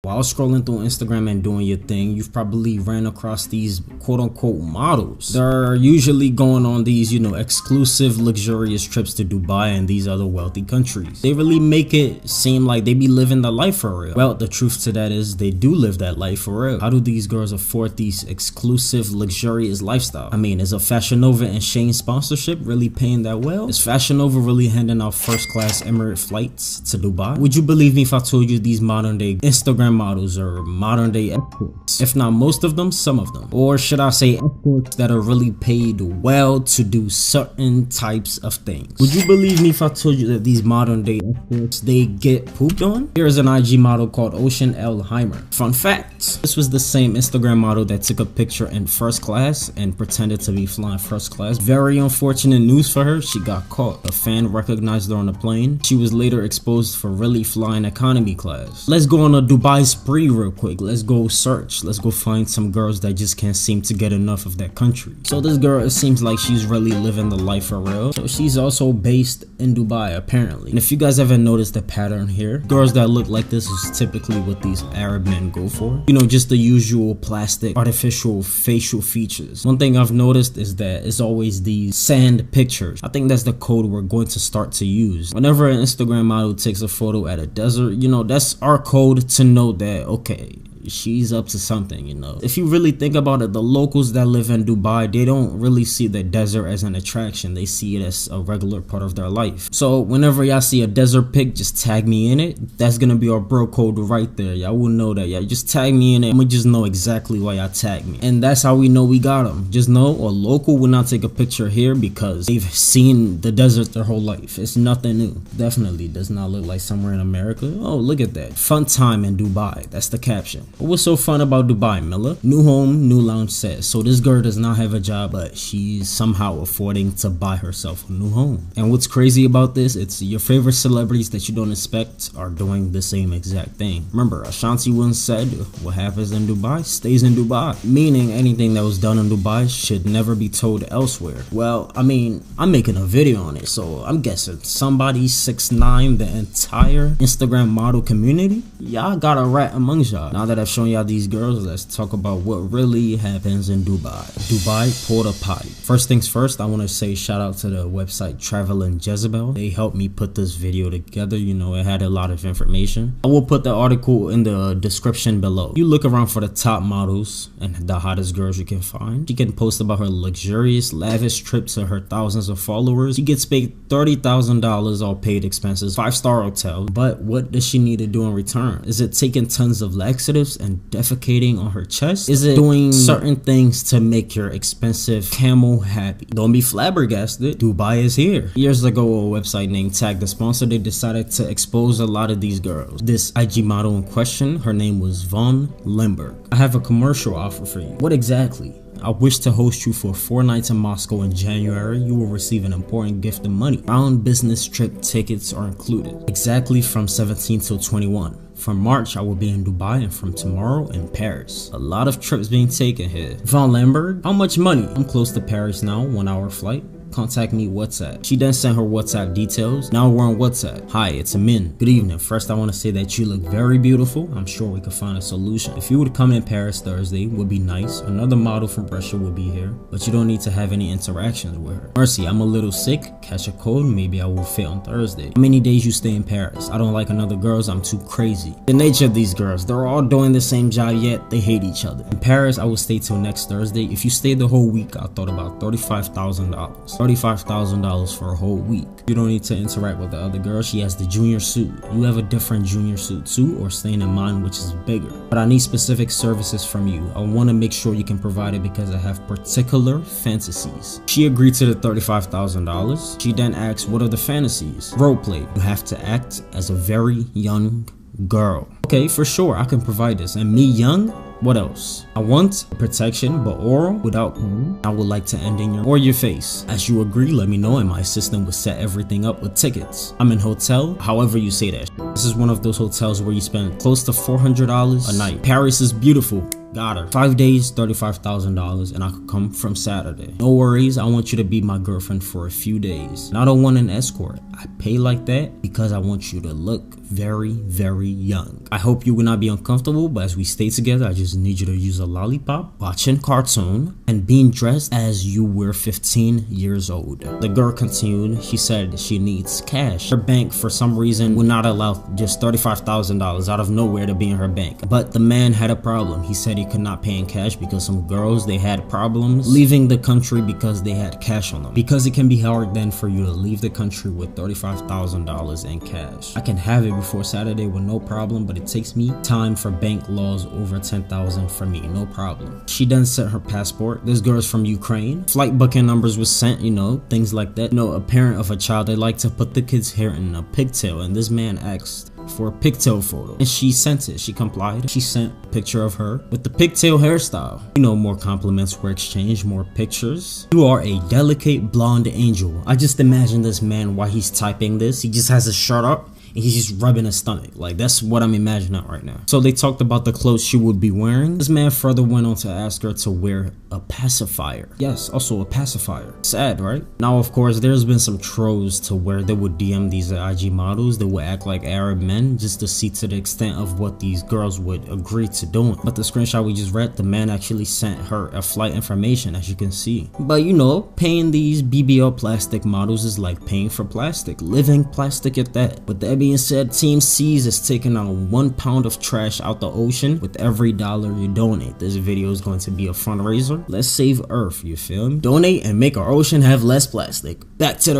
While scrolling through Instagram and doing your thing, you've probably ran across these quote-unquote models. They're usually going on these, exclusive luxurious trips to Dubai and these other wealthy countries. They really make it seem like they be living the life for real. Well, the truth to that is they do live that life for real. How do these girls afford these exclusive luxurious lifestyle? I mean, is a Fashion Nova and Shane sponsorship really paying that well? Is Fashion Nova really handing out first-class Emirates flights to Dubai? Would you believe me if I told you these modern day Instagram models are modern day escorts? If not most of them, some of them. Or should I say escorts that are really paid well to do certain types of things? Would you believe me if I told you that these modern day escorts, they get pooped on? Here's an IG model called Ocean L. Heimer. Fun fact, this was the same Instagram model that took a picture in first class and pretended to be flying first class. Very unfortunate news for her, she got caught. A fan recognized her on the plane. She was later exposed for really flying economy class. Let's go on a Dubai spree real quick. Let's go search. Let's go find some girls that just can't seem to get enough of that country. So this girl, it seems like she's really living the life for real. So she's also based in Dubai apparently. And if you guys ever noticed the pattern here, girls that look like this is typically what these Arab men go for. Just the usual plastic, artificial facial features. One thing I've noticed is that it's always these sand pictures. I think that's the code we're going to start to use. Whenever an Instagram model takes a photo at a desert, that's our code to know that, okay, she's up to something. If you really think about it, the locals that live in Dubai, they don't really see the desert as an attraction. They see it as a regular part of their life. So whenever y'all see a desert pic, just tag me in it. That's gonna be our bro code right there. Y'all will know that. Y'all just tag me in it. I'ma just know exactly why y'all tag me. And that's how we know we got them. Just know a local will not take a picture here because they've seen the desert their whole life. It's nothing new. Definitely does not look like somewhere in America. Oh, look at that. Fun time in Dubai. That's the caption. What's so fun about Dubai, Miller? New home, new lounge says. So this girl does not have a job, but she's somehow affording to buy herself a new home. And what's crazy about this, it's your favorite celebrities that you don't expect are doing the same exact thing. Remember, Ashanti once said, what happens in Dubai stays in Dubai. Meaning anything that was done in Dubai should never be told elsewhere. Well, I mean, I'm making a video on it, so I'm guessing somebody 6ix9ine the entire Instagram model community. Y'all got a rat amongst y'all. Now that I've shown y'all these girls, let's talk about what really happens in Dubai. Dubai porta potty. First things first, I want to say shout out to the website Traveling Jezebel. They helped me put this video together. It had a lot of information. I will put the article in the description below. You look around for the top models and the hottest girls you can find. She can post about her luxurious, lavish trip to her thousands of followers. She gets paid $30,000 all paid expenses, 5-star hotel. But what does she need to do in return? Is it taking tons of laxatives and defecating on her chest? Is it doing certain things to make your expensive camel happy? Don't be flabbergasted. Dubai is here. Years ago, a website named Tag the Sponsor, they decided to expose a lot of these girls. This IG model in question, her name was Von Limburg. I have a commercial offer for you. What exactly? I wish to host you for 4 nights in Moscow in January. You will receive an important gift of money. Round business trip tickets are included. Exactly from 17 till 21. From March, I will be in Dubai, and from tomorrow in Paris. A lot of trips being taken here. Von Limburg, how much money? I'm close to Paris now, 1-hour flight. Contact me WhatsApp. She then sent her WhatsApp details. Now we're on WhatsApp. Hi, it's Amin. Good evening. First, I want to say that you look very beautiful. I'm sure we could find a solution. If you would come in Paris Thursday, would be nice. Another model from Russia will be here, but you don't need to have any interactions with her. Mercy, I'm a little sick. Catch a cold. Maybe I will fit on Thursday. How many days you stay in Paris? I don't like another girls. I'm too crazy. The nature of these girls, they're all doing the same job, yet they hate each other. In Paris, I will stay till next Thursday. If you stay the whole week, I thought about $35,000. $35,000 for a whole week. You don't need to interact with the other girl. She has the junior suit. You have a different junior suit too, or staying in mine, which is bigger. But I need specific services from you. I want to make sure you can provide it because I have particular fantasies. She agreed to the $35,000. She then asked, what are the fantasies? Roleplay. You have to act as a very young girl. Okay, for sure, I can provide this. And me young? What else? I want protection, but oral without pain. I would like to end in your face. As you agree, let me know and my assistant will set everything up with tickets. I'm in hotel, however you say that. This is one of those hotels where you spend close to $400 a night. Paris is beautiful. Got her. 5 days, $35,000, and I could come from Saturday. No worries, I want you to be my girlfriend for a few days. And I don't want an escort. I pay like that because I want you to look very, very young. I hope you will not be uncomfortable, but as we stay together, I just need you to use a lollipop, watching cartoon, and being dressed as you were 15 years old. The girl continued. She said she needs cash. Her bank, for some reason, would not allow just $35,000 out of nowhere to be in her bank. But the man had a problem. He said he could not pay in cash because some girls, they had problems leaving the country because they had cash on them. Because it can be hard then for you to leave the country with $35,000 in cash. I can have it before Saturday with no problem, but it takes me time for bank laws over $10,000 for me, no problem. She then sent her passport. This girl's from Ukraine. Flight booking numbers was sent, you know, things like that. You know, a parent of a child, they like to put the kid's hair in a pigtail, and this man asked for a pigtail photo, and she sent it. She complied. She sent a picture of her with the pigtail hairstyle. You know, more compliments were exchanged, more pictures. You are a delicate blonde angel. I just imagine this man while he's typing this, he just has his shirt up and he's just rubbing his stomach. Like, that's what I'm imagining right now. So they talked about the clothes she would be wearing. This man further went on to ask her to wear a pacifier. Yes, also a pacifier. Sad, right? Now, of course, there's been some trolls to where they would DM these IG models. They would act like Arab men just to see to the extent of what these girls would agree to doing. But the screenshot we just read, the man actually sent her a flight information, as you can see. But you know, paying these BBL plastic models is like paying for plastic, living plastic at that. With that being said, Team C's is taking out 1 pound of trash out the ocean with every dollar you donate. This video is going to be a fundraiser. Let's save Earth, you feel me? Donate and make our ocean have less plastic. Back to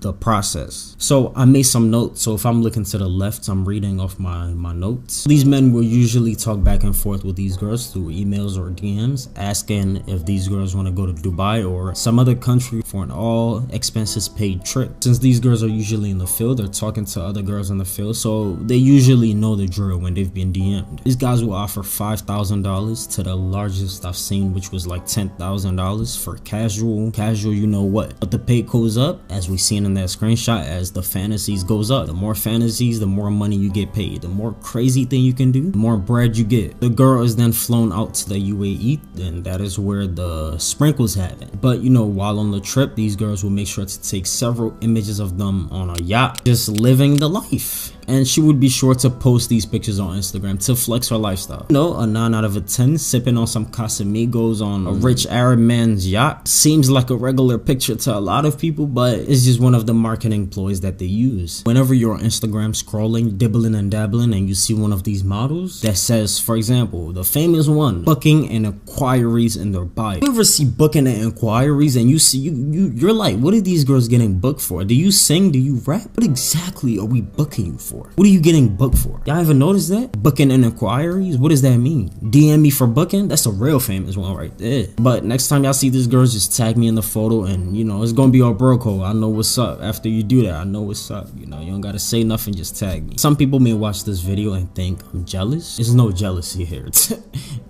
the process. So I made some notes, so if I'm looking to the left, I'm reading off my notes. These men will usually talk back and forth with these girls through emails or DMs, asking if these girls want to go to Dubai or some other country for an all expenses paid trip. Since these girls are usually in the field, they're talking to other girls in the field, so they usually know the drill when they've been DM'd. These guys will offer $5,000 to the largest I've seen, which was like $10,000 for casual, you know what. But the pay goes up, as we seen in that screenshot, as the fantasies goes up. The more fantasies, the more money you get paid. The more crazy thing you can do, the more bread you get. The girl is then flown out to the UAE, and that is where the sprinkles happen. But you know, while on the trip, these girls will make sure to take several images of them on a yacht, just living the life. And she would be sure to post these pictures on Instagram to flex her lifestyle. You know, a 9 out of a 10 sipping on some Casamigos on a rich Arab man's yacht seems like a regular picture to a lot of people, but it's just one of the marketing ploys that they use. Whenever you're on Instagram scrolling, dibbling and dabbling, and you see one of these models that says, for example, the famous one, booking and inquiries in their bio. You ever see booking and inquiries and you see, you're like, what are these girls getting booked for? Do you sing? Do you rap? What exactly are we booking you for? What are you getting booked for? Y'all ever notice that? Booking and inquiries? What does that mean? DM me for booking? That's a real famous one right there. But next time y'all see this girl, just tag me in the photo, and you know, it's gonna be all bro code. I know what's up. After you do that, I know what's up. You know, you don't gotta say nothing, just tag me. Some people may watch this video and think I'm jealous. There's no jealousy here.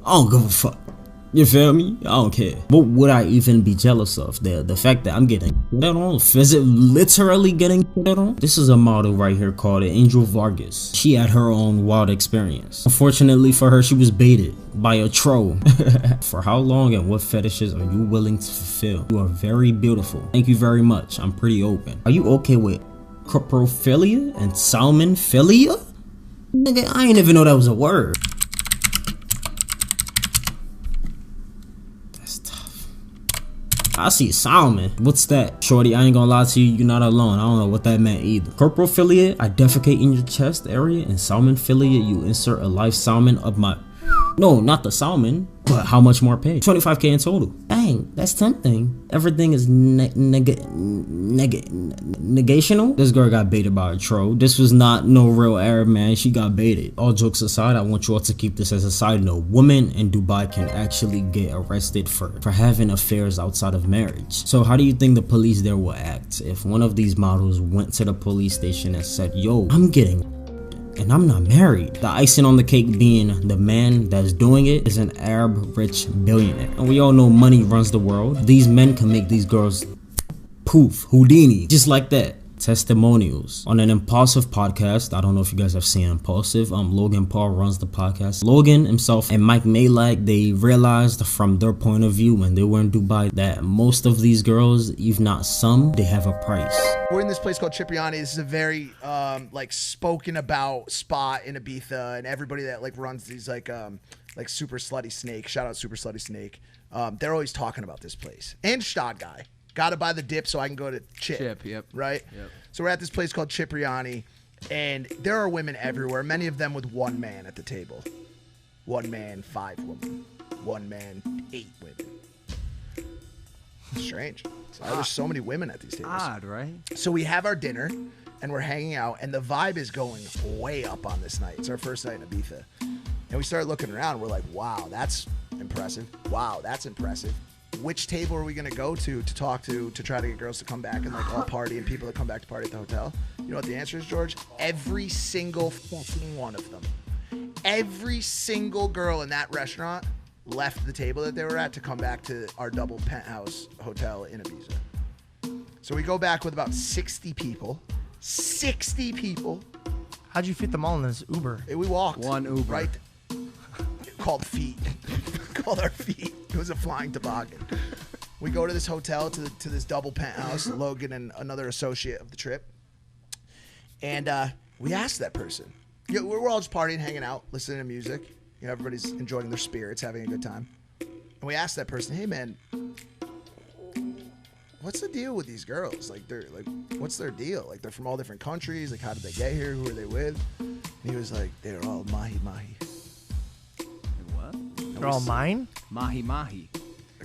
I don't give a fuck. You feel me? I don't care. What would I even be jealous of? The fact that I'm getting that on? Is it literally getting that on? This is a model right here called Angel Vargas. She had her own wild experience. Unfortunately for her, she was baited by a troll. For how long and what fetishes are you willing to fulfill? You are very beautiful. Thank you very much. I'm pretty open. Are you okay with coprophilia and salmonphilia? Nigga, I ain't even know that was a word. I see salmon. What's that? Shorty, I ain't gonna lie to you, you're not alone. I don't know what that meant either. Coprophilia, I defecate in your chest area, and salmonphilia, you insert a live salmon up my... No, not the salmon, but how much more pay? 25K in total. Dang, that's tempting. Everything is negational. This girl got baited by a troll. This was not no real Arab man. She got baited. All jokes aside, I want you all to keep this as a side note. Women in Dubai can actually get arrested for having affairs outside of marriage. So how do you think the police there will act if one of these models went to the police station and said, yo, I'm getting and I'm not married? The icing on the cake being the man that's doing it is an Arab rich billionaire. And we all know money runs the world. These men can make these girls poof, Houdini, just like that. testimonials on an Impulsive podcast. I don't know if you guys have seen Impulsive. Logan Paul runs the podcast. Logan himself and Mike Malak, they realized from their point of view when they were in Dubai that most of these girls, if not some, they have a price. We're in this place called Cipriani. This is a very like spoken about spot in Ibiza, and everybody that like runs these like Super Slutty Snake, shout out Super Slutty Snake, they're always talking about this place. And Stad Guy. Gotta buy the dip so I can go to Chip. Yep. Right? Yep. So we're at this place called Cipriani, and there are women everywhere, many of them with one man at the table. One man, 5 women. One man, 8 women. Strange. There's so many women at these tables. Odd, right? So we have our dinner, and we're hanging out, and the vibe is going way up on this night. It's our first night in Ibiza. And we start looking around, and we're like, wow, that's impressive. Wow, that's impressive. Which table are we going to go to talk to try to get girls to come back and like all party and people that come back to party at the hotel? You know what the answer is, George? Every single fucking one of them. Every single girl in that restaurant left the table that they were at to come back to our double penthouse hotel in Ibiza. So we go back with about 60 people. 60 people. How'd you fit them all in this Uber? We walked. One Uber. Right. Called feet. Called our feet. It was a flying toboggan. We go to this hotel, to this double penthouse, Logan and another associate of the trip. And we asked that person. You know, we're all just partying, hanging out, listening to music. You know, everybody's enjoying their spirits, having a good time. And we asked that person, hey man, what's the deal with these girls? Like, what's their deal? Like, they're from all different countries. Like, how did they get here? Who are they with? And he was like, they're all mahi mahi. What? They're all mine? Mahi mahi. A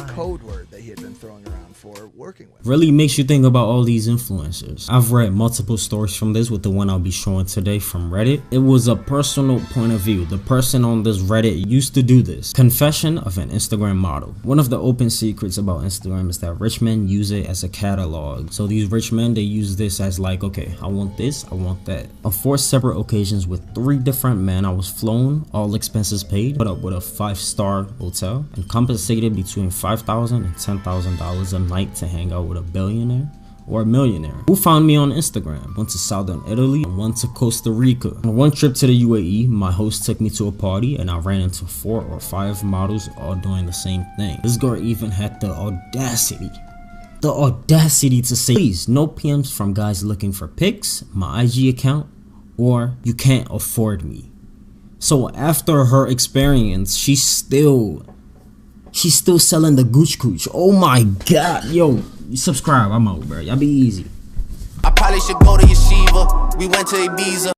code word that he had been throwing around for working with. Really makes you think about all these influencers. I've read multiple stories from this, with the one I'll be showing today from Reddit. It was a personal point of view. The person on this Reddit used to do this. Confession of an Instagram model. One of the open secrets about Instagram is that rich men use it as a catalog. So these rich men, they use this as like, okay, I want this, I want that. On 4 separate occasions with 3 different men, I was flown, all expenses paid, put up with a 5-star hotel, and compensated between $5,000 and $10,000 a night to hang out with a billionaire or a millionaire who found me on Instagram. Went to Southern Italy and went to Costa Rica. On one trip to the UAE, my host took me to a party and I ran into 4 or 5 models all doing the same thing. This girl even had the audacity to say, please, no PMs from guys looking for pics, my IG account, or you can't afford me. So after her experience, she's still selling the gooch cooch. Oh my god. Yo, subscribe. I'm out, bro. Y'all be easy. I probably should go to Yeshiva. We went to Ibiza.